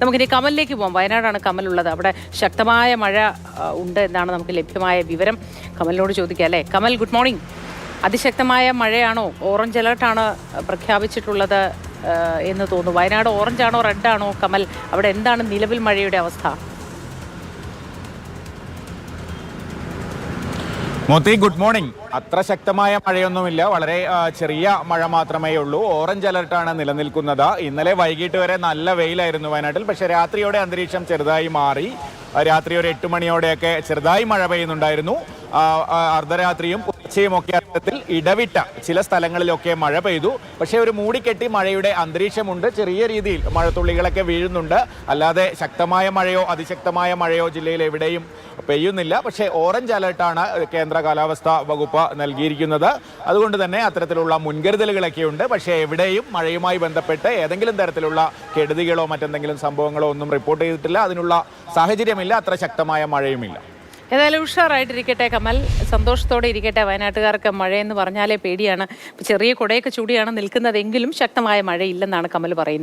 നമുക്കിനി കമലിലേക്ക് പോകാം. വയനാടാണ് കമലുള്ളത്. അവിടെ ശക്തമായ മഴ ഉണ്ട് എന്നാണ് നമുക്ക് ലഭ്യമായ വിവരം. കമലിനോട് ചോദിക്കാം അല്ലേ? Kamal, good morning. അതിശക്തമായ മഴയാണോ? ഓറഞ്ച് അലർട്ടാണ് പ്രഖ്യാപിച്ചിട്ടുള്ളത് എന്ന് തോന്നുന്നു. വയനാട് ഓറഞ്ച് ആണോ റെഡ് ആണോ? കമൽ, അവിടെ എന്താണ് നിലവിൽ മഴയുടെ അവസ്ഥ? Moti, good morning. അത്ര ശക്തമായ മഴയൊന്നുമില്ല, വളരെ ചെറിയ മഴ മാത്രമേ ഉള്ളൂ. ഓറഞ്ച് അലർട്ടാണ് നിലനിൽക്കുന്നത്. ഇന്നലെ വൈകിട്ട് വരെ നല്ല വെയിലായിരുന്നു വയനാട്ടിൽ. പക്ഷേ രാത്രിയോടെ അന്തരീക്ഷം ചെറുതായി മാറി. രാത്രി ഒരു 8 മണിയോടെയൊക്കെ ചെറുതായി മഴ പെയ്യുന്നുണ്ടായിരുന്നു. അർദ്ധരാത്രിയും ഉച്ചയും ഒക്കെ അർത്ഥത്തിൽ ഇടവിട്ട ചില സ്ഥലങ്ങളിലൊക്കെ മഴ പെയ്തു. പക്ഷേ ഒരു മൂടിക്കെട്ടി മഴയുടെ അന്തരീക്ഷമുണ്ട്. ചെറിയ രീതിയിൽ മഴത്തുള്ളികളൊക്കെ വീഴുന്നുണ്ട്. അല്ലാതെ ശക്തമായ മഴയോ അതിശക്തമായ മഴയോ ജില്ലയിൽ എവിടെയും പെയ്യുന്നില്ല. പക്ഷേ ഓറഞ്ച് അലർട്ടാണ് കേന്ദ്ര കാലാവസ്ഥാ വകുപ്പ് നൽകിയിരിക്കുന്നത്. അതുകൊണ്ട് തന്നെ അത്തരത്തിലുള്ള മുൻകരുതലുകളൊക്കെയുണ്ട്. പക്ഷേ എവിടെയും മഴയുമായി ബന്ധപ്പെട്ട് ഏതെങ്കിലും തരത്തിലുള്ള കെടുതികളോ മറ്റെന്തെങ്കിലും സംഭവങ്ങളോ ഒന്നും റിപ്പോർട്ട് ചെയ്തിട്ടില്ല. അതിനുള്ള സാഹചര്യമില്ല. അത്ര ശക്തമായ മഴയുമില്ല. ഏതായാലും ഉഷാറായിട്ടിരിക്കട്ടെ കമൽ, സന്തോഷത്തോടെ ഇരിക്കട്ടെ. വയനാട്ടുകാർക്ക് മഴയെന്ന് പറഞ്ഞാലേ പേടിയാണ്. ചെറിയ കുടയൊക്കെ ചൂടിയാണ് നിൽക്കുന്നതെങ്കിലും ശക്തമായ മഴയില്ലെന്നാണ് കമൽ പറയുന്നത്.